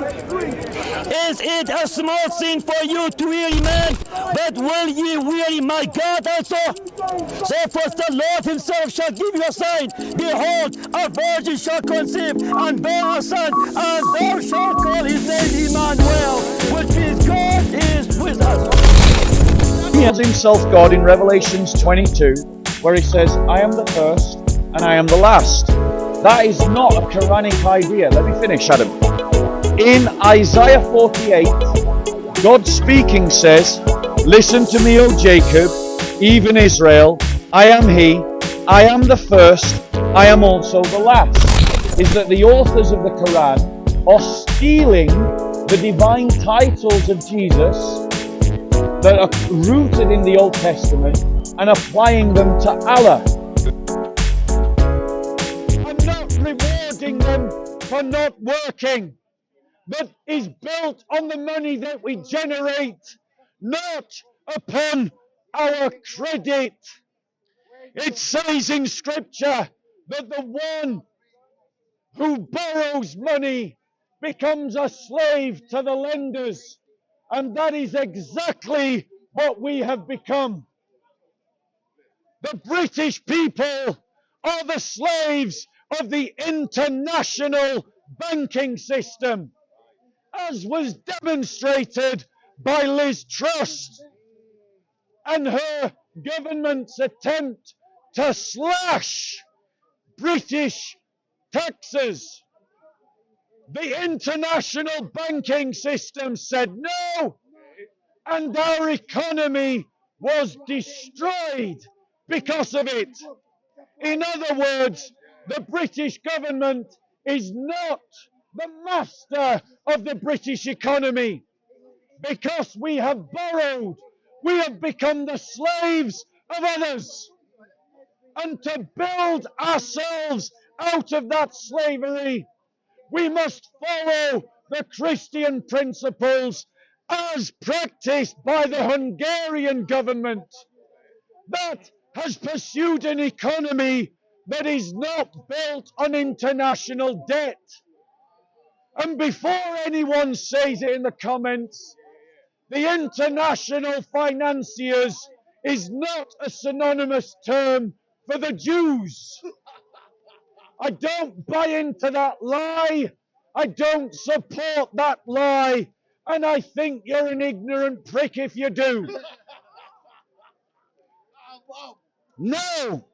Is it a small thing for you to weary man? But will ye weary my God also? Therefore the Lord himself shall give you a sign. Behold, a virgin shall conceive and bear a son, and thou shalt call his name Emmanuel, which means God is with us. He has himself God in Revelations 22, where he says, I am the first and I am the last. That is not a Quranic idea. Let me finish, Adam. In Isaiah 48, God speaking says, listen to me, O Jacob, even Israel, I am he, I am the first, I am also the last. Is that the authors of the Quran are stealing the divine titles of Jesus that are rooted in the Old Testament and applying them to Allah. I'm not rewarding them for not working, but is built on the money that we generate, not upon our credit. It says in Scripture that the one who borrows money becomes a slave to the lenders, and that is exactly what we have become. The British people are the slaves of the international banking system, as was demonstrated by Liz Truss and her government's attempt to slash British taxes. The international banking system said no, and our economy was destroyed because of it. In other words, the British government is not the master of the British economy. Because we have borrowed, we have become the slaves of others. And to build ourselves out of that slavery, we must follow the Christian principles as practiced by the Hungarian government that has pursued an economy that is not built on international debt. And before anyone says it in the comments, the international financiers is not a synonymous term for the Jews. I don't buy into that lie. I don't support that lie. And I think you're an ignorant prick if you do. No,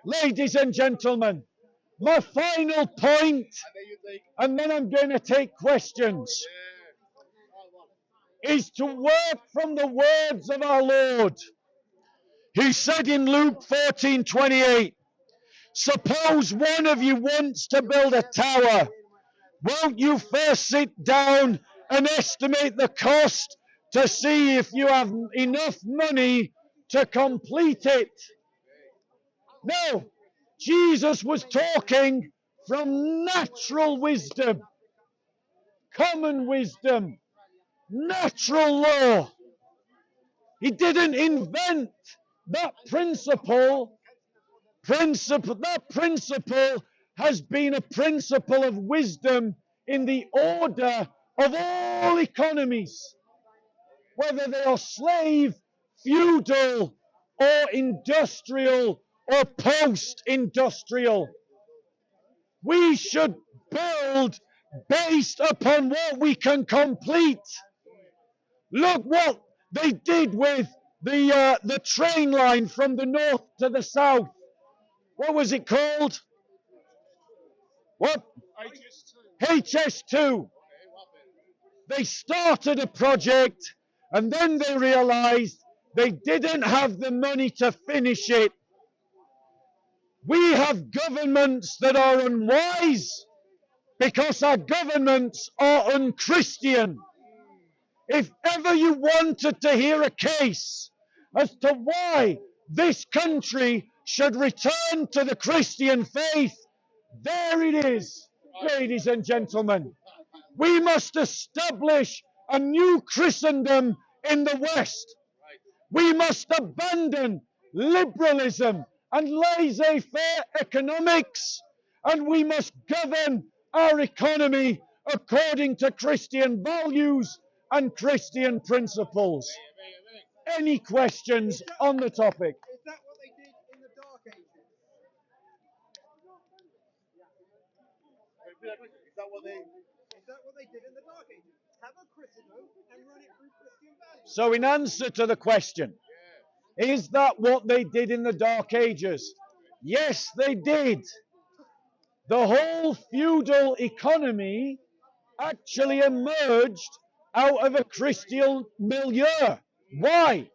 ladies and gentlemen, my final point, and then I'm going to take questions, is to work from the words of our Lord. He said in Luke 14:28, suppose one of you wants to build a tower. Won't you first sit down and estimate the cost to see if you have enough money to complete it? No, Jesus was talking from natural wisdom, common wisdom, natural law. He didn't invent that principle. That principle has been a principle of wisdom in the order of all economies, whether they are slave, feudal, or industrial, or post-industrial. We should build based upon what we can complete. Look what they did with the train line from the north to the south. What was it called? What? HS2. They started a project and then they realized they didn't have the money to finish it. We have governments that are unwise because our governments are unchristian. If ever you wanted to hear a case as to why this country should return to the Christian faith, there it is, ladies and gentlemen. We must establish a new Christendom in the West. We must abandon liberalism and laissez-faire economics, and we must govern our economy according to Christian values and Christian principles. Any questions on the topic? Is that what they did in the Dark Ages? Is that what they did in the Dark Ages? Have a Christendom and run it through Christian values? So in answer to the question, is that what they did in the Dark Ages? Yes, they did. The whole feudal economy actually emerged out of a Christian milieu. Why?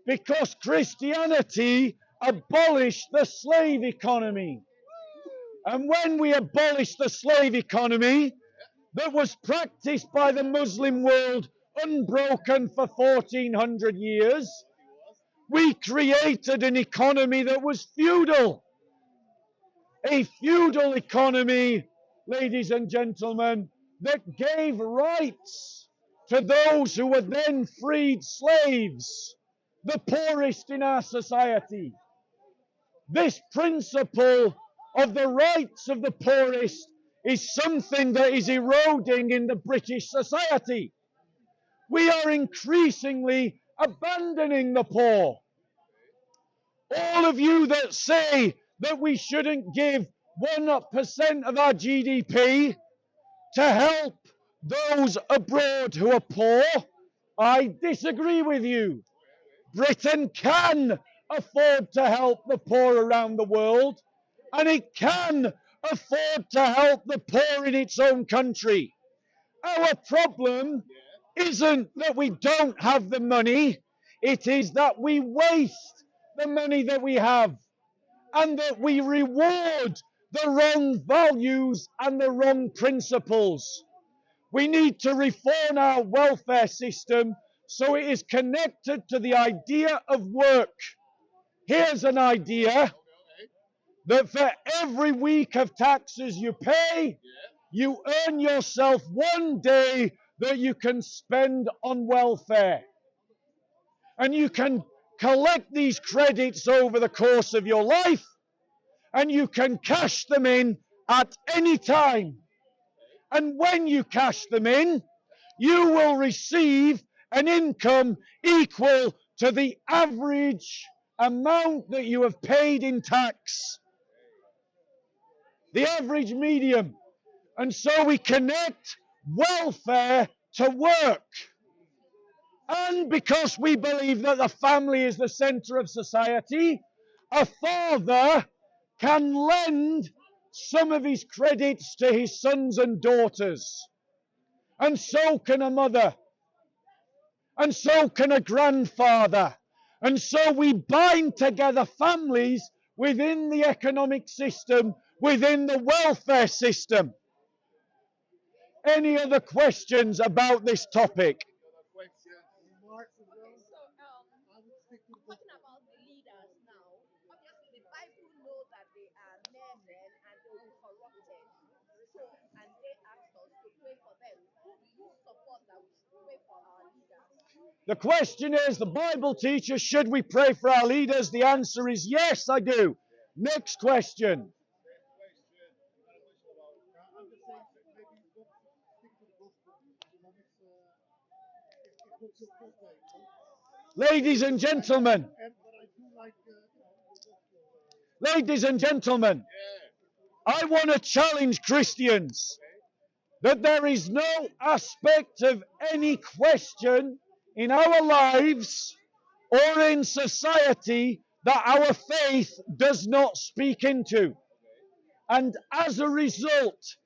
Because Christianity abolished the slave economy. And when we abolished the slave economy that was practiced by the Muslim world unbroken for 1400 years, we created an economy that was feudal. A feudal economy, ladies and gentlemen, that gave rights to those who were then freed slaves, the poorest in our society. This principle of the rights of the poorest is something that is eroding in the British society. We are increasingly abandoning the poor. All of you that say that we shouldn't give 1% of our GDP to help those abroad who are poor, I disagree with you. Britain can afford to help the poor around the world, and it can afford to help the poor in its own country. Our problem isn't that we don't have the money, it is that we waste the money that we have, and that we reward the wrong values and the wrong principles. We need to reform our welfare system so it is connected to the idea of work. Here's an idea that for every week of taxes you pay, you earn yourself 1 day that you can spend on welfare. And you can collect these credits over the course of your life, and you can cash them in at any time. And when you cash them in, you will receive an income equal to the average amount that you have paid in tax. The average medium. And so we connect welfare to work. And because we believe that the family is the center of society, a father can lend some of his credits to his sons and daughters. And so can a mother. And so can a grandfather. And so we bind together families within the economic system, within the welfare system. Any other questions about this topic? Talking about the leaders now, obviously the Bible knows that they are men and they will be corrupted. So, and they ask us to pray for them. Who do you support that we should pray for our leaders? The question is, the Bible teaches, should we pray for our leaders? The answer is yes, I do. Next question. Ladies and gentlemen, I want to challenge Christians that there is no aspect of any question in our lives or in society that our faith does not speak into. And as a result,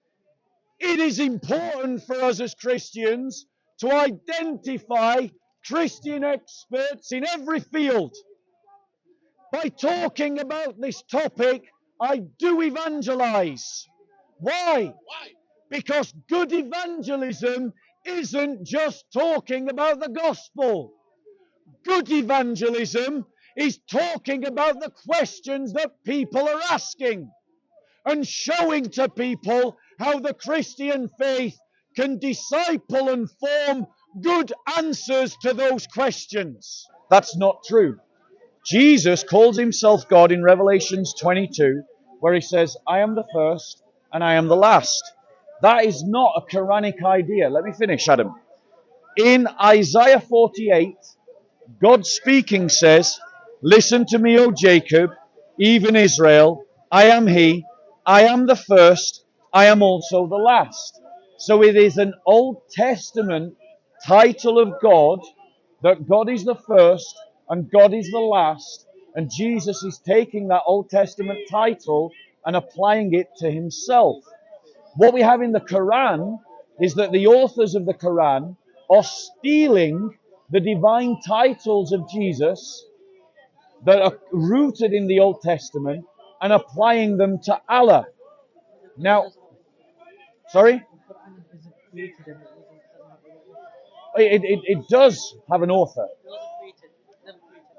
it is important for us as Christians to identify Christian experts in every field. By talking about this topic, I do evangelize. Why? Because good evangelism isn't just talking about the gospel. Good evangelism is talking about the questions that people are asking and showing to people how the Christian faith can disciple and form good answers to those questions. That's not true. Jesus calls himself God in Revelation 22, where he says, I am the first and I am the last. That is not a Quranic idea. Let me finish, Adam. In Isaiah 48, God speaking says, listen to me, O Jacob, even Israel, I am he, I am the first, I am also the last. So it is an Old Testament title of God, that God is the first and God is the last, and Jesus is taking that Old Testament title and applying it to himself. What we have in the Quran is that the authors of the Quran are stealing the divine titles of Jesus that are rooted in the Old Testament and applying them to Allah. Now, sorry? It does have an author.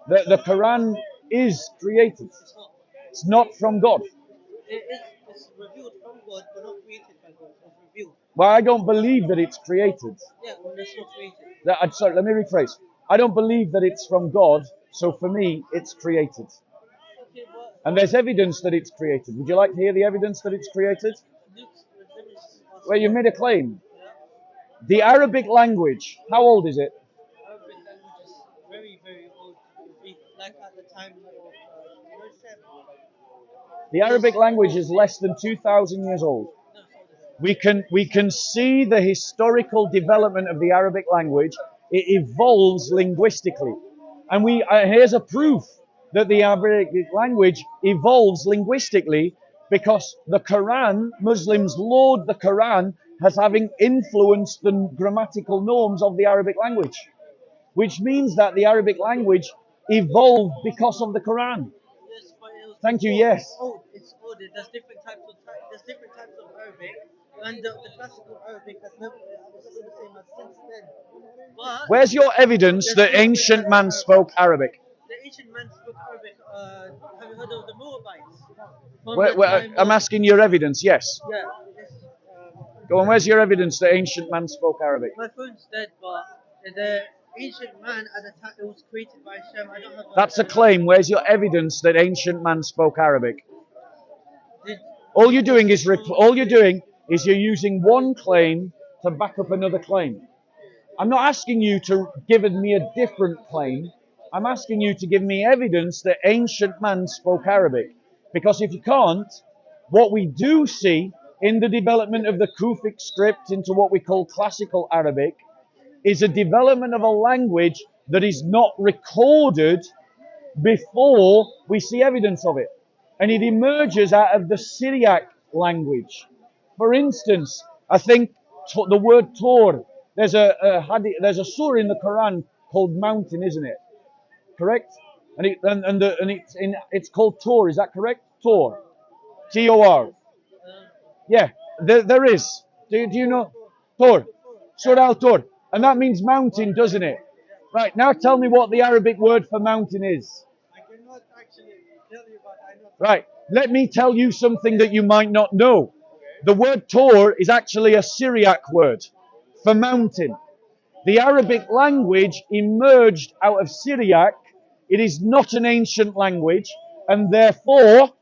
The Quran is created. It's not from God. It's revealed from God, but not created by God. It's revealed. Well, I don't believe that it's created. Yeah, when it's not created. I'm sorry, let me rephrase. I don't believe that it's from God, so for me, it's created. Okay, but And there's evidence that it's created. Would you like to hear the evidence that it's created? let me just ask Well, you made a claim. yeah? The Arabic language, how old is it? Arabic language is very, very old. Like at the time of Joseph. The Arabic language is less than 2,000 years old. No, it's older than that. We can see the historical development of the Arabic language. It evolves linguistically. And here's a proof that the Arabic language evolves linguistically, because the Quran, Muslims laud the Quran as having influenced the grammatical norms of the Arabic language, which means that the Arabic language evolved because of the Quran. Yes, but it was Thank you, before. yes. It's old. There's different types of Arabic, and the classical Arabic has never it's still the same as since then. But Where's your evidence that ancient man spoke Arabic? the ancient man spoke Arabic. Have you heard of the Moabites? From Where, the where, time I'm of- asking your evidence, yes. Yeah. It's, Go on, where's your evidence that ancient man spoke Arabic? my phone's dead, but the ancient man at the time it was created by Shem. I don't have. That's a claim. Where's your evidence that ancient man spoke Arabic? Did, All you're doing is you're using one claim to back up another claim. I'm not asking you to give me a different claim. I'm asking you to give me evidence that ancient man spoke Arabic. Because if you can't, what we do see in the development of the Kufic script into what we call classical Arabic is a development of a language that is not recorded before we see evidence of it. And it emerges out of the Syriac language. For instance, I think the word Tor, there's a surah in the Quran called mountain, isn't it? Correct? It's called Tor, is that correct? Tor. Tor. Yeah, there is. Do you know? Tor. Surah al-Tor. And that means mountain, doesn't it? Right, now tell me what the Arabic word for mountain is. I cannot actually tell you, but I know. Right, let me tell you something that you might not know. The word Tor is actually a Syriac word for mountain. The Arabic language emerged out of Syriac. It is not an ancient language, and therefore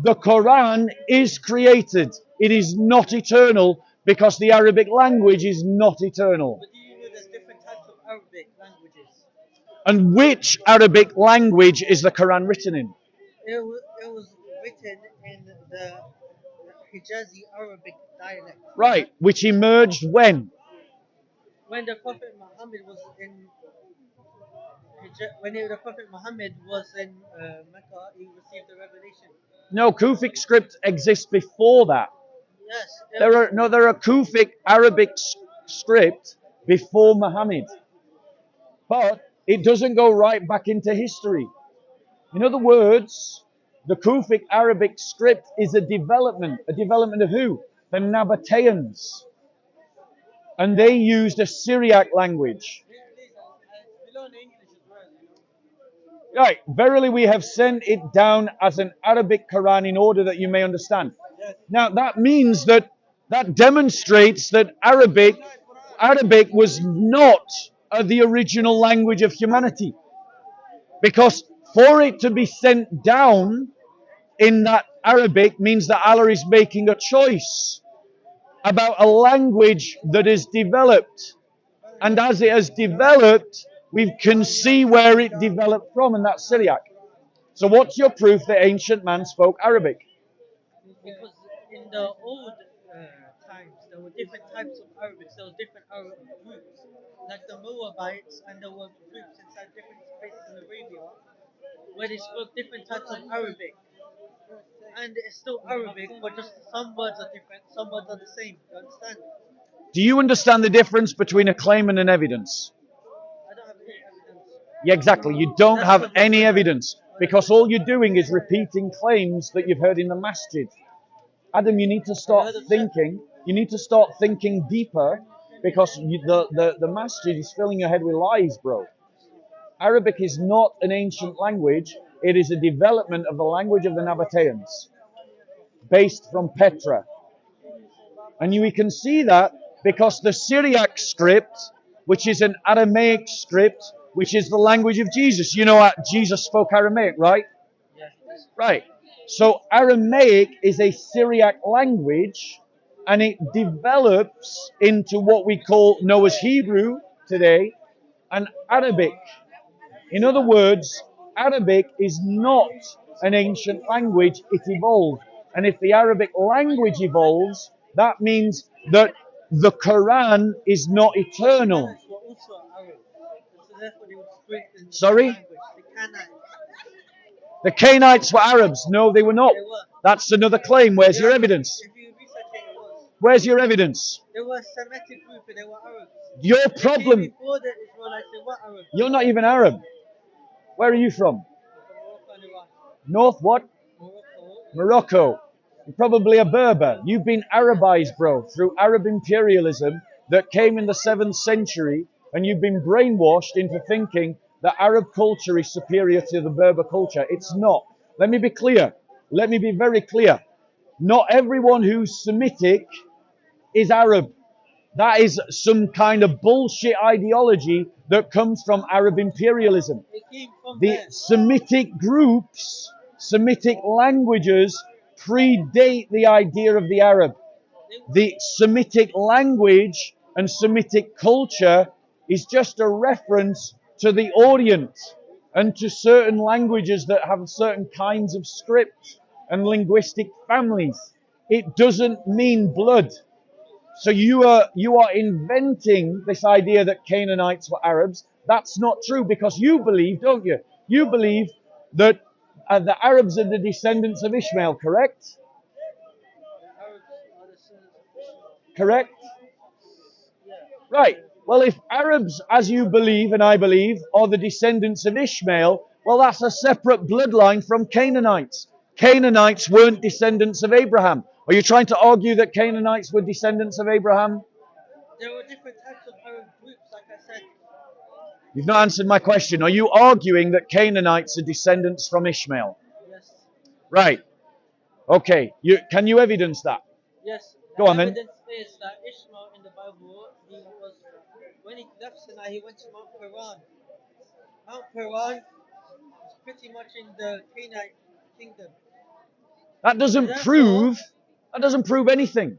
the Quran is created. It is not eternal, because the Arabic language is not eternal. But do you know there's different types of Arabic languages? And which Arabic language is the Quran written in? It was written in the Hijazi Arabic dialect. Right, which emerged when? When the Prophet Muhammad was in the Prophet Muhammad was in Mecca, he received the revelation. No, Kufic script exists before that. Yes. There are Kufic Arabic script before Muhammad. But it doesn't go right back into history. In other words, the Kufic Arabic script is a development. A development of who? The Nabateans. And they used a Syriac language. Right, verily we have sent it down as an Arabic Quran in order that you may understand. Now that means that demonstrates that Arabic was not the original language of humanity. Because for it to be sent down in that Arabic means that Allah is making a choice. about a language that is developed. And as it has developed, we can see where it developed from, and that's Syriac. So what's your proof that ancient man spoke Arabic? Because in the old times, there were different types of Arabic. There were different Arab groups, like the Moabites, and there were groups inside different places in Arabia where they spoke different types of Arabic. And it's still Arabic, but just some words are different, some words are the same. You understand? Do you understand the difference between a claim and an evidence? I don't have any evidence. Yeah, exactly. You don't have any evidence because all you're doing is repeating claims that you've heard in the masjid. Adam, you need to start thinking. You need to start thinking deeper because the masjid is filling your head with lies, bro. Arabic is not an ancient language. It is a development of the language of the Nabateans based from Petra. And we can see that because the Syriac script, which is an Aramaic script, which is the language of Jesus. You know, Jesus spoke Aramaic, right? Right. So Aramaic is a Syriac language, and it develops into what we know as Hebrew today, and Arabic. In other words, Arabic is not an ancient language, it evolved. And if the Arabic language evolves, that means that the Quran is not eternal. Were also Arab. So therefore they would speak in Sorry? language. The Canaanites. The Canaanites were Arabs. No, they were not. They were. That's another claim. Where's your evidence? If you research it, it was. Where's your evidence? They were a Semitic group and they were Arabs. Your problem, Before the Israelites, they were Arabs. you're not even Arab. Where are you from? Morocco and Iraq. North what? Morocco. You're probably a Berber. You've been Arabized, bro, through Arab imperialism that came in the 7th century, and you've been brainwashed into thinking that Arab culture is superior to the Berber culture. It's not. Let me be clear. Let me be very clear. Not everyone who's Semitic is Arab. That is some kind of bullshit ideology that comes from Arab imperialism. They came from The there. Semitic groups, Semitic languages predate the idea of the Arab. The Semitic language and Semitic culture is just a reference to the Orient and to certain languages that have certain kinds of script and linguistic families. It doesn't mean blood. So you are inventing this idea that Canaanites were Arabs. That's not true because you believe, don't you? You believe that the Arabs are the descendants of Ishmael, correct? Correct? Right. Well, if Arabs, as you believe and I believe, are the descendants of Ishmael, well, that's a separate bloodline from Canaanites. Canaanites weren't descendants of Abraham. Are you trying to argue that Canaanites were descendants of Abraham? There were different types of Arab groups, like I said. You've not answered my question. Are you arguing that Canaanites are descendants from Ishmael? Yes. Right. Okay. Can you evidence that? Yes. Go on then. Evidence is that Ishmael in the Bible, when he left Sinai, he went to Mount Paran. Mount Paran is pretty much in the Canaanite kingdom. That doesn't prove anything.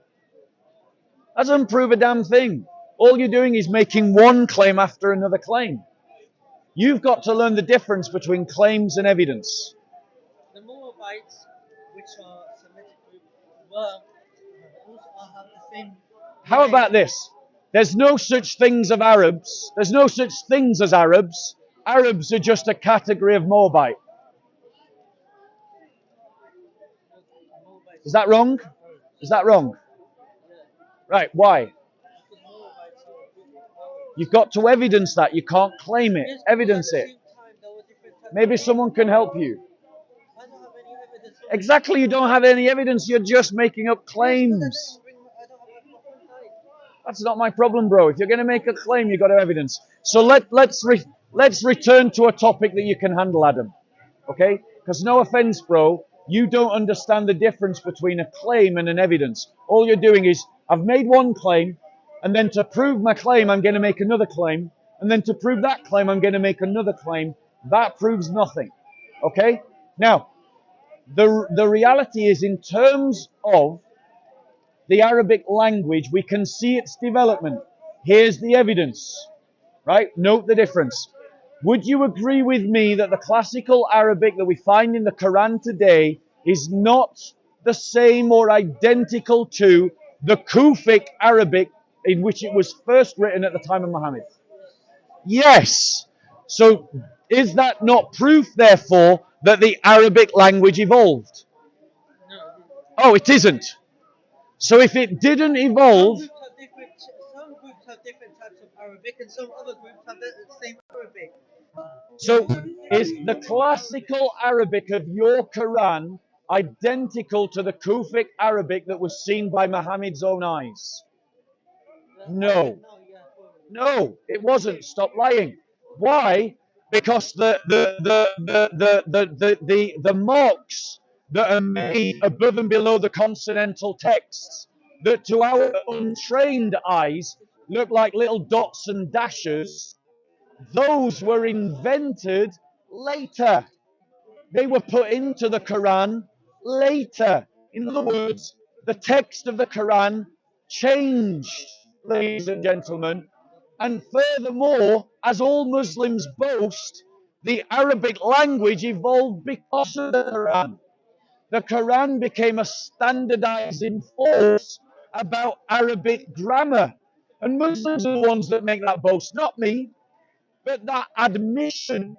That doesn't prove a damn thing. All you're doing is making one claim after another claim. You've got to learn the difference between claims and evidence. The Moabites, which are Semitic group, also have the same. How about this? There's no such things of Arabs. There's no such things as Arabs. Arabs are just a category of Moabite. Is that wrong? Is that wrong? Right, why? You've got to evidence that. You can't claim it. Evidence it. Maybe someone can help you. Exactly, you don't have any evidence. You're just making up claims. That's not my problem, bro. If you're going to make a claim, you've got to evidence. So let's return to a topic that you can handle, Adam. Okay? Because no offense, bro, you don't understand the difference between a claim and an evidence. All you're doing is, I've made one claim, and then to prove my claim, I'm going to make another claim, and then to prove that claim, I'm going to make another claim. That proves nothing. Okay? Now, the reality is, in terms of the Arabic language, we can see its development. Here's the evidence, right? Note the difference. Would you agree with me that the classical Arabic that we find in the Quran today is not the same or identical to the Kufic Arabic in which it was first written at the time of Muhammad? Yes. So is that not proof, therefore, that the Arabic language evolved? No. Oh, it isn't. So if it didn't evolve, Some groups have different types of Arabic, and some other groups have the same Arabic. so is the classical Arabic of your Quran identical to the Kufic Arabic that was seen by Muhammad's own eyes? No. No, it wasn't. Stop lying. Why? Because the marks that are made above and below the consonantal texts that to our untrained eyes look like little dots and dashes, those were invented later. They were put into the Quran later. In other words, the text of the Quran changed, ladies and gentlemen. And furthermore, as all Muslims boast, the Arabic language evolved because of the Quran. The Quran became a standardizing force about Arabic grammar. And Muslims are the ones that make that boast, not me. But that admission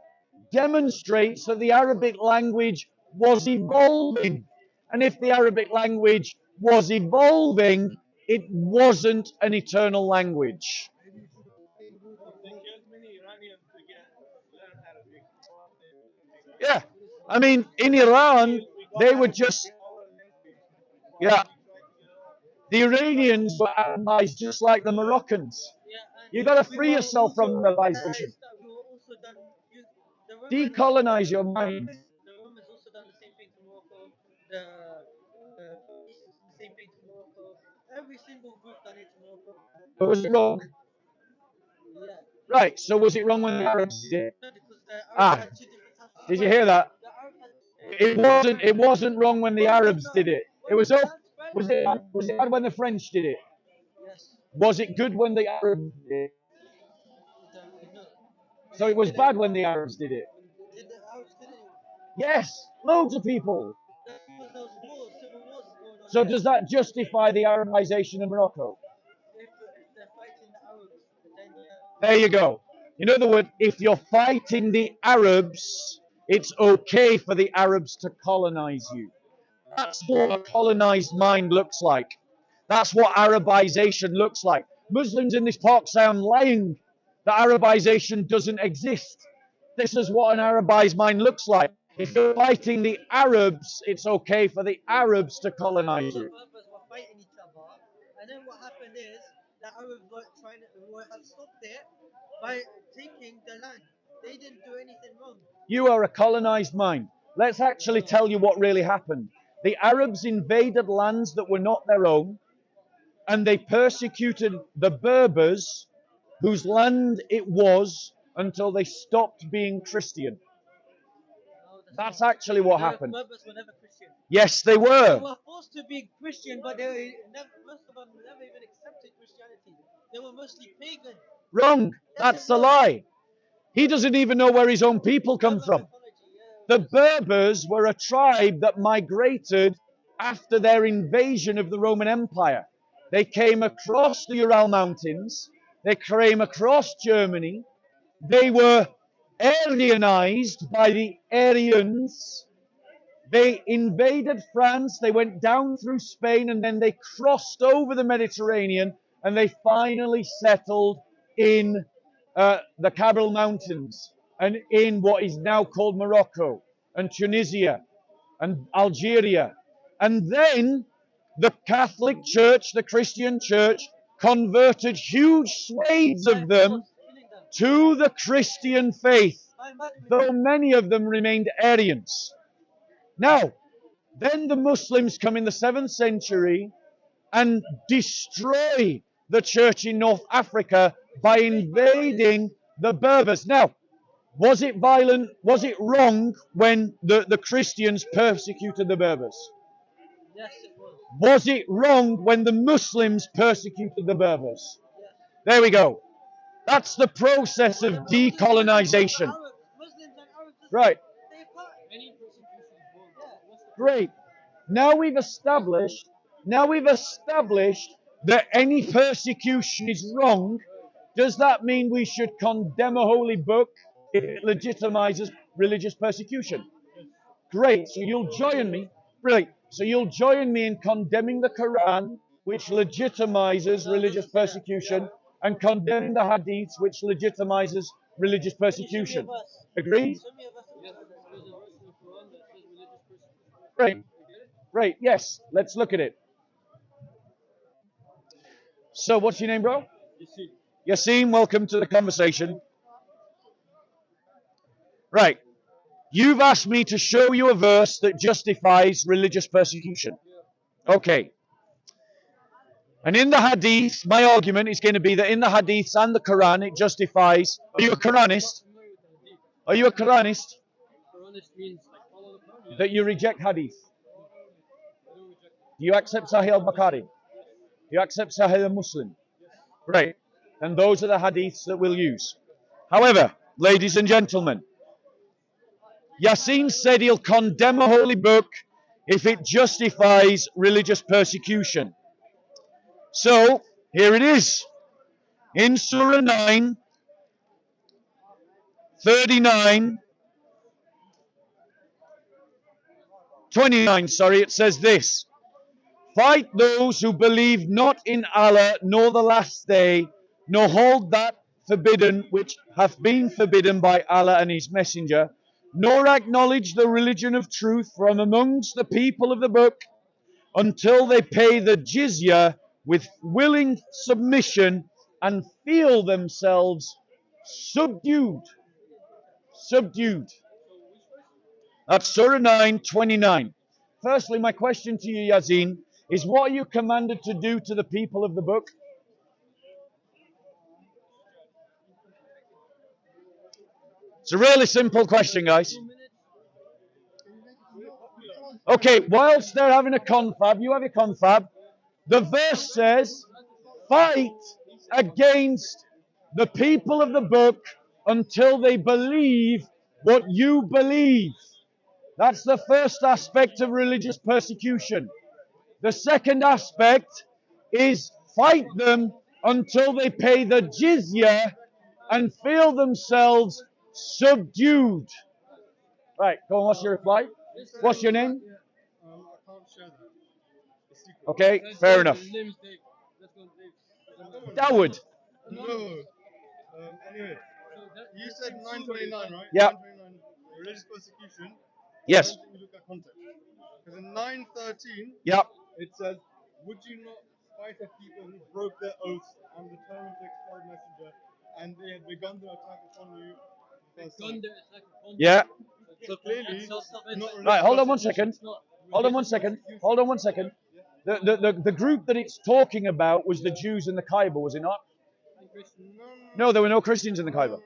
demonstrates that the Arabic language was evolving. And if the Arabic language was evolving, it wasn't an eternal language. Yeah. I mean, in Iran, they were just, yeah. The Iranians were Arabized just like the Moroccans. You've got to free yourself from Arabization. Decolonize your mind. The Romans also done the same thing to Morocco. The same thing to Morocco. Every single group done it to Morocco. But was it wrong? Yeah. Right, so was it wrong when the Arabs did it? No, because the Arabs had two different types of Did you hear that? The Arabs had It wasn't wrong when the Arabs did it. It was was it bad when the French did it? Yes. Was it good when the Arabs did it? No. So it was bad when the Arabs did it. Did the Arabs did it? Yes, loads of people. That's because there was wars, civil wars going on. So does that justify the Arabization of Morocco? If they're fighting the Arabs, then There you go. In other words, if you're fighting the Arabs, it's okay for the Arabs to colonize you. That's what a colonized mind looks like. That's what Arabization looks like. Muslims in this park say I'm lying. That Arabization doesn't exist. This is what an Arabized mind looks like. If you're fighting the Arabs, it's okay for the Arabs to colonize the you. Berbers were fighting each other, and then what happened is the Arabs had stopped it by taking the land. They didn't do anything wrong. You are a colonized mind. Let's actually tell you what really happened. The Arabs invaded lands that were not their own, and they persecuted the Berbers, whose land it was, until they stopped being Christian. That's actually what happened. The Berbers were never Christian. Yes, they They were. were forced to be Christian, but most of them never even accepted Christianity. They were mostly pagan. Wrong. That's a lie. He doesn't even know where his own people come from. The Berbers were a tribe that migrated after their invasion of the Roman Empire. They came across the Ural Mountains. They came across Germany. They were Aryanized by the Aryans. They invaded France. They went down through Spain, and then they crossed over the Mediterranean, and they finally settled in the Kabul Mountains and in what is now called Morocco and Tunisia and Algeria. And then the Catholic Church, the Christian Church, converted huge swathes of them to the Christian faith, though many of them remained Aryans. Now, then the Muslims come in the 7th century and destroy the church in North Africa by invading the Berbers. Now, was it violent? Was it wrong when the Christians persecuted the Berbers? Yes, it was. Was it wrong when the Muslims persecuted the Berbers? There we go. That's the process of decolonization. Right. Great. Now we've established that any persecution is wrong. Does that mean we should condemn a holy book if it legitimizes religious persecution? Great. So you'll join me. Brilliant. So you'll join me in condemning the Quran, which legitimizes religious persecution, and condemning the Hadiths, which legitimizes religious persecution. Agreed? Great. Great. Yes. Let's look at it. So what's your name, bro? Yassine, welcome to the conversation. Right. You've asked me to show you a verse that justifies religious persecution. Okay. And in the Hadith, my argument is going to be that in the Hadiths and the Quran, it justifies... Are you a Quranist? Are you a Quranist? That you reject Hadith. Do you accept Sahih al-Bukhari? Do you accept Sahih al-Muslim? Right. And those are the Hadiths that we'll use. However, ladies and gentlemen, Yassine said he'll condemn a holy book if it justifies religious persecution. So, here it is. In Surah 9, 39, 29, it says this. Fight those who believe not in Allah nor the last day, nor hold that forbidden which hath been forbidden by Allah and his messenger, nor acknowledge the religion of truth from amongst the people of the book, until they pay the jizya with willing submission and feel themselves subdued. Subdued. That's Surah 9, 29. Firstly, my question to you, Yassine, is what are you commanded to do to the people of the book? It's a really simple question, guys. Okay, whilst they're having a confab, you have your confab. The verse says, fight against the people of the book until they believe what you believe. That's the first aspect of religious persecution. The second aspect is fight them until they pay the jizya and feel themselves subdued. Right, go on, what's your reply? What's your name? I can't share that. It's secret. Okay, fair enough. Dawood. No. Anyway, you said 929, right? Yeah. 929, religious persecution. Yes. I don't think you look at context. Because in 913, Yeah. it says, would you not fight a people who broke their oaths and determined to expel the messenger, and they had begun their attack upon you? Yeah. So clearly, not Right, hold on one persecution. second. Hold on one second. Hold on one second. The group that it's talking about was the Jews in the Khyber, was it not? No, there were no Christians in the Khyber.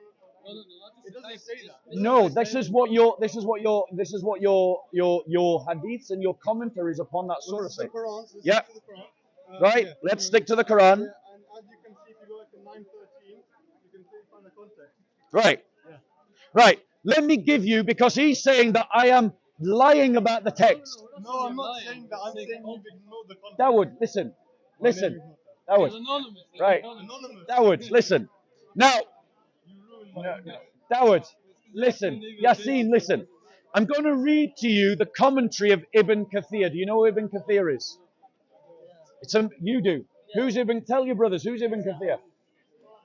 It doesn't say that. No, this is what your hadiths and your commentaries upon that surah This is the say. Quran, so Yeah. stick to the Quran. Right, Yeah. let's stick to the Quran. Yeah, and as you can see, if you go to 913, you can clearly find the context. Right. Right. Let me give you, because he's saying that I am lying about the text. No, I'm not saying that. I'm saying you've ignored the context. Dawood, listen. Listen. Dawood. Right. Anonymous. Dawood, listen. Now, You ruined my Dawood, listen. Yassine, listen. I'm going to read to you the commentary of Ibn Kathir. Do you know who Ibn Kathir is? You do. Who's Ibn? Tell your brothers, who's Ibn Kathir?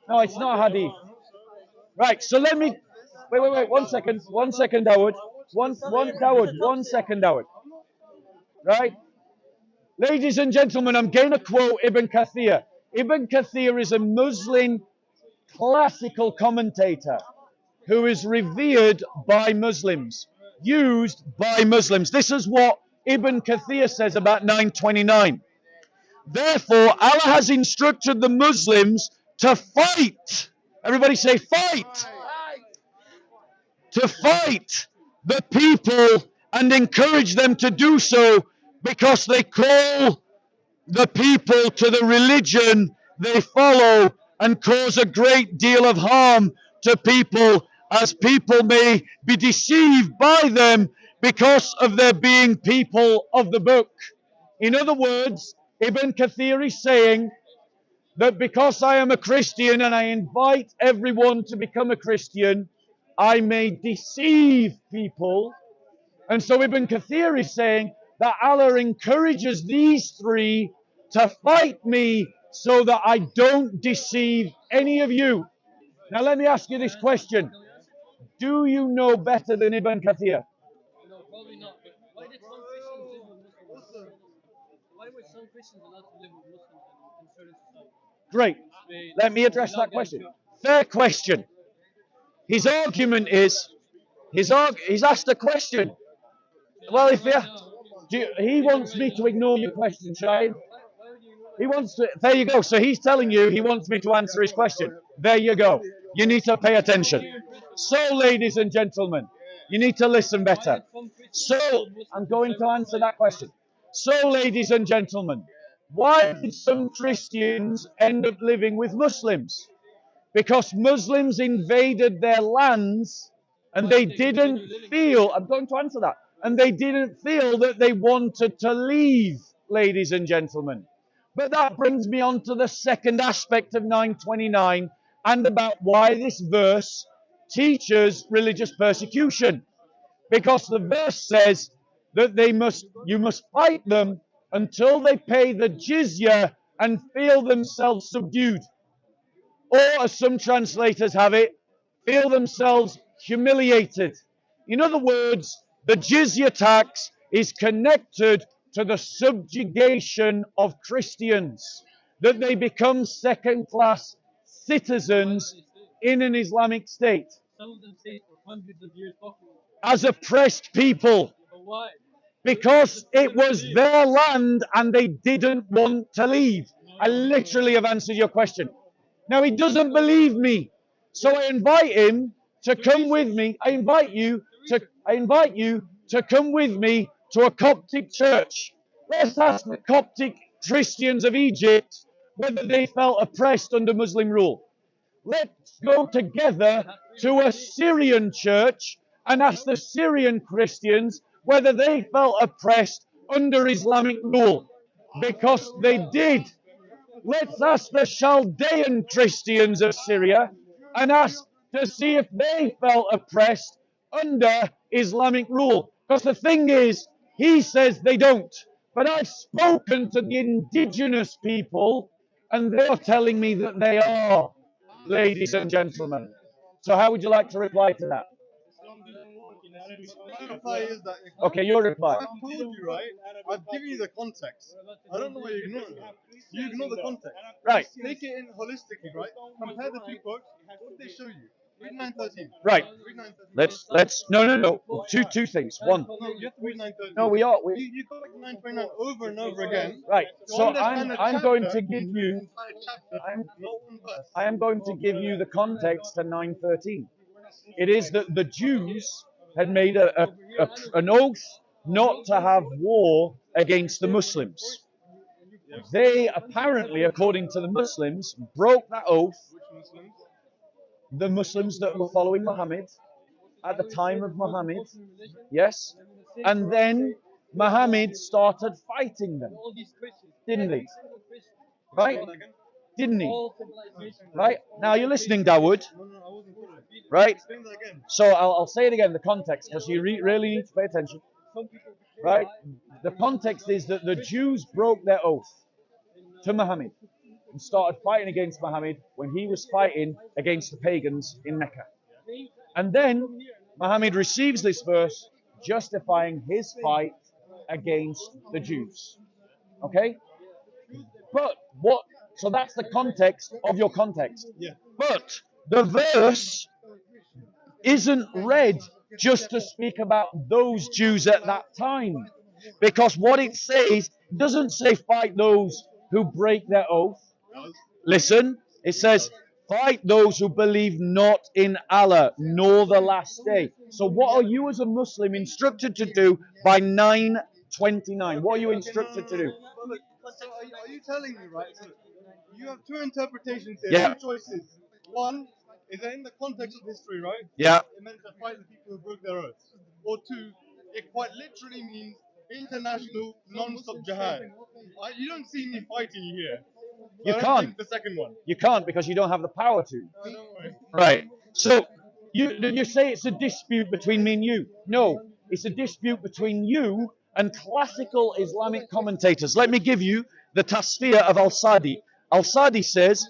No, it's not Hadith. Right, so let me... Wait. 1 second. 1 second, Dawood. One second, Dawood. Right? Ladies and gentlemen, I'm going to quote Ibn Kathir. Ibn Kathir is a Muslim classical commentator who is revered by Muslims, used by Muslims. This is what Ibn Kathir says about 929. Therefore, Allah has instructed the Muslims to fight. Everybody say fight. To fight the people and encourage them to do so, because they call the people to the religion they follow and cause a great deal of harm to people, as people may be deceived by them because of their being people of the book. In other words, Ibn Kathir is saying that because I am a Christian and I invite everyone to become a Christian, I may deceive people. And so Ibn Kathir is saying that Allah encourages these three to fight me so that I don't deceive any of you. Now let me ask you this question. Do you know better than Ibn Kathir? No, probably not. But why did some Christians live with Muslims? Why were some Christians allowed to live with Muslims in certain societies? Great. Let me address that question. Fair question. His argument is, he's asked a question. Well, if he wants me to ignore your question, Shahid. He wants to. There you go. So he's telling you he wants me to answer his question. There you go. You need to pay attention. So, ladies and gentlemen, you need to listen better. So, I'm going to answer that question. So, ladies and gentlemen, why did some Christians end up living with Muslims? Because Muslims invaded their lands and they didn't feel, I'm going to answer that, and they didn't feel that they wanted to leave, ladies and gentlemen. But that brings me on to the second aspect of 929 and about why this verse teaches religious persecution. Because the verse says that you must fight them until they pay the jizya and feel themselves subdued. Or, as some translators have it, feel themselves humiliated. In other words, the jizya tax is connected to the subjugation of Christians, that they become second-class citizens in an Islamic state. Some of them stayed for hundreds of years possibly. As oppressed people. But why? Because it was their land and they didn't want to leave. I literally have answered your question. Now he doesn't believe me. So I invite him to come with me. I invite you to come with me to a Coptic church. Let's ask the Coptic Christians of Egypt whether they felt oppressed under Muslim rule. Let's go together to a Syrian church and ask the Syrian Christians whether they felt oppressed under Islamic rule. Because they did. Let's ask the Chaldean Christians of Syria and ask to see if they felt oppressed under Islamic rule. Because the thing is, he says they don't. But I've spoken to the indigenous people and they're telling me that they are, ladies and gentlemen. So how would you like to reply to that? My reply is that Okay, your reply. I've told you, right? I've given you the context. I don't know why you ignore it. You ignore the context. Right. Take it in holistically, right? Compare the two books. What did they show you? Read 913. Right. Read 913. Let's no. Two things. One. No, you have to read 913. No, we You go back to 929 over and over again. Right. So Understand the I'm going chapter, to give you entire chapter, not one verse. I am going to give you the context to 913. It is that the Jews had made an oath not to have war against the Muslims. They apparently, according to the Muslims, broke that oath. Which Muslims? The Muslims that were following Muhammad at the time of Muhammad, yes, and then Muhammad started fighting them, All these Christians. didn't he? Every single Christian. Right? Didn't he? All civilization. Right? Now you're listening, Dawood. No, I wasn't following. Right? Explain that again. So I'll say it again, the context, because you really need to pay attention. Right? The context is that the Jews broke their oath to Muhammad and started fighting against Muhammad when he was fighting against the pagans in Mecca. And then Muhammad receives this verse justifying his fight against the Jews. Okay? But what? So that's the context of your context. Yeah. But the verse isn't read just to speak about those Jews at that time. Because what it says doesn't say fight those who break their oath. Listen, it says fight those who believe not in Allah nor the last day. So what are you as a Muslim instructed to do by 929? What are you instructed to do? So are telling me, right? So you have two interpretations here, Yeah. two choices. One is that in the context of history, right? Yeah. It meant to fight the people who broke their oaths. Or two, it quite literally means international non-stop jihad. You don't see me fighting you here. You I don't can't. think the second one. You can't because you don't have the power to. No, don't worry. Right. So you say it's a dispute between me and you. No, it's a dispute between you and classical Islamic commentators. Let me give you the tasfir of Al-Sadi. Al-Sadi says,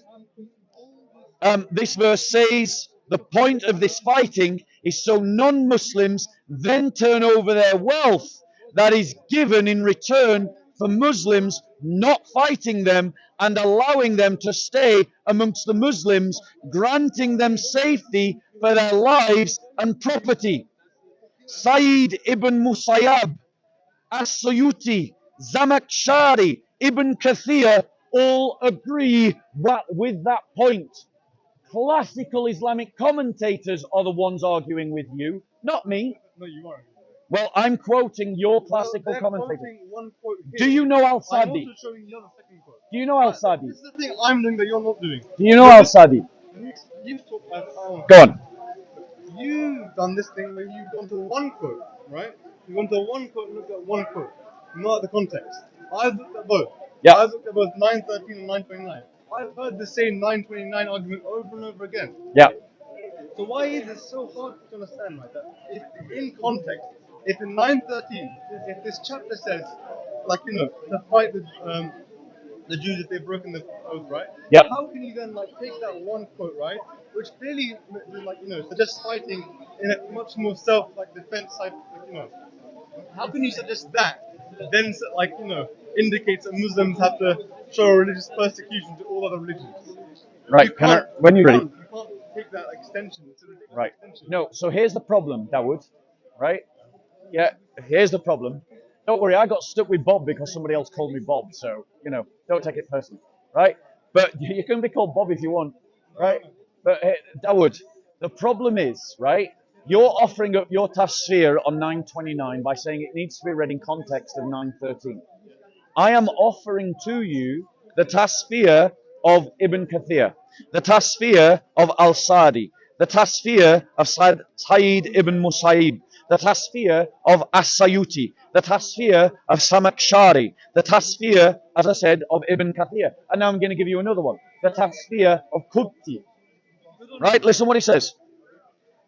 this verse says, the point of this fighting is so non-Muslims then turn over their wealth that is given in return for Muslims not fighting them and allowing them to stay amongst the Muslims, granting them safety for their lives and property. Sayyid ibn Musayyab, As-Suyuti, Zamakshari, Ibn Kathir all agree with that point. Classical Islamic commentators are the ones arguing with you, not me. No, you aren't. Well, I'm quoting your classical They're commentators. quoting one quote here. Do you know I'm Al-Sadi? also showing you the second quote. Do you know Al-Sadi? This is the thing I'm doing that you're not doing. Do you know Al-Sadi? You've talked about, Go on. you've done this thing where you've gone to one quote, right? You've gone to one quote and looked at one quote, not at the context. I've looked at both. Yeah. I've looked at both 913 and 929. I've heard the same 929 argument over and over again. Yeah. So why is it so hard to understand like that? If in context, if in 913, if this chapter says, like, to fight the Jews if they've broken the oath, right? Yep. How can you then take that one quote, right, which clearly suggests fighting in a much more defense type, how can you suggest that? Then indicates that Muslims have to show religious persecution to all other religions. Right. When you're ready. You can't take that extension. It's a ridiculous Right. extension. No. So here's the problem, Dawood. Right. Yeah. Here's the problem. Don't worry, I got stuck with Bob because somebody else called me Bob. So, don't take it personally, right? But you can be called Bob if you want, right? But Dawood, the problem is, right, you're offering up your tafsir on 929 by saying it needs to be read in context of 913. I am offering to you the tafsir of Ibn Kathir, the tafsir of Al-Sadi, the tafsir of Sayyid ibn Musayyib, the tafsir of As-Sayuti, the tafsir of Samakshari, the tafsir, as I said, of Ibn Kathir. And now I'm going to give you another one, the tafsir of Qubti. Right, listen what he says.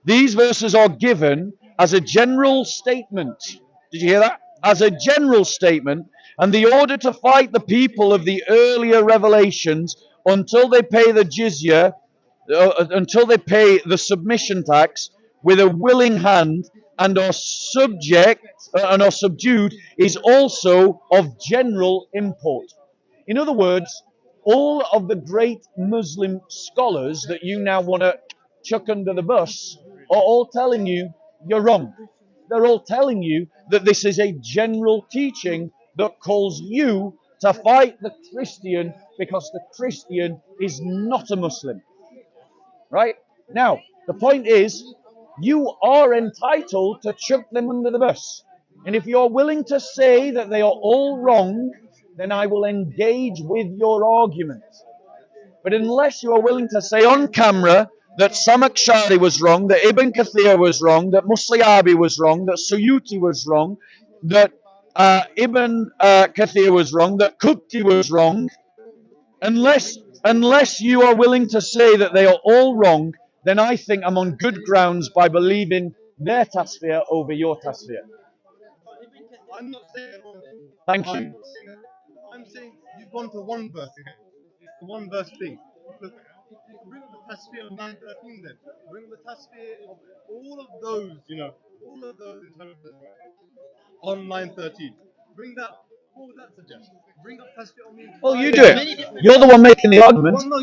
These verses are given as a general statement. Did you hear that? As a general statement, and the order to fight the people of the earlier revelations until they pay the jizya, until they pay the submission tax with a willing hand and are subdued is also of general import. In other words, all of the great Muslim scholars that you now want to chuck under the bus are all telling you you're wrong. They're all telling you that this is a general teaching that calls you to fight the Christian because the Christian is not a Muslim. Right? Now, the point is, you are entitled to chuck them under the bus. And if you're willing to say that they are all wrong, then I will engage with your argument. But unless you are willing to say on camera that Samakshari was wrong, that Ibn Kathir was wrong, that Musliyabi was wrong, that Suyuti was wrong, that Ibn Kathir was wrong, that Qubti was wrong, unless you are willing to say that they are all wrong, then I think I'm on good grounds by believing their tasfir over your tasfir. I'm not saying that. Thank you. I'm saying you've gone to one verse again. It's the one verse thing. Look, bring up the tasfir of 913 then. Bring up the tasfir of all of those, all of those interpreters on 913. Bring that. What would that suggest? Bring up tasfir on the entire. Well, you do it. You're the one making the argument. Well, no,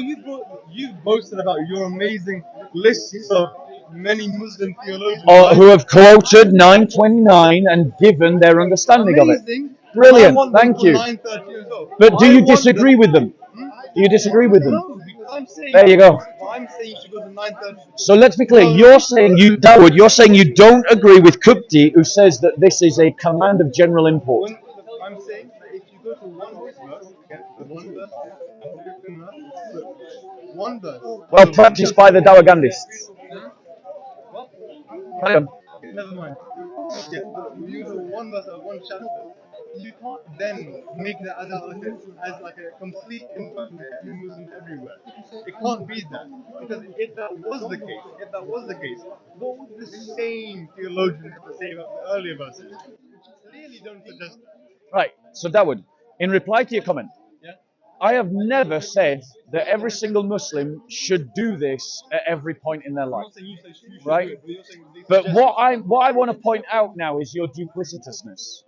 you boasted about your amazing lists of many Muslim theologians Who have quoted 929 and given their understanding of it. Brilliant, thank you. But do you disagree with them? Do you disagree with them? No, because I'm saying. There you go. I'm saying you should go to 913. So let's be clear. You're saying you don't agree with Qubti, who says that this is a command of general import. I'm saying that if you go to one verse, again, one verse, one verse. Well, practiced by the Dawagandists. What? Carry on. Never mind. Yeah, you use a one verse or one chapter. You can't then make that as like a complete inversion to every Muslim everywhere. It can't be that, because if that was the case, what would the same theologians have to say about the earlier verses? Which clearly don't suggest that. Right, so Dawood, in reply to your comment, Yeah. I have never said that every single Muslim should do this at every point in their I'm life. not saying you should Right. do it, but you're saying they But suggest what I want to point out now is your duplicitousness.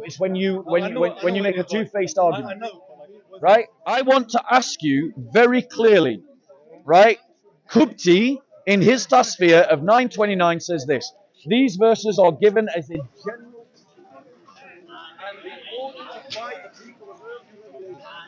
It's when you make a two-faced argument. I know. But like, Right? I want to ask you very clearly, right? Kubti, in his Tasfir of 929, says this: these verses are given as a general and in order to guide the people of earth to revelation.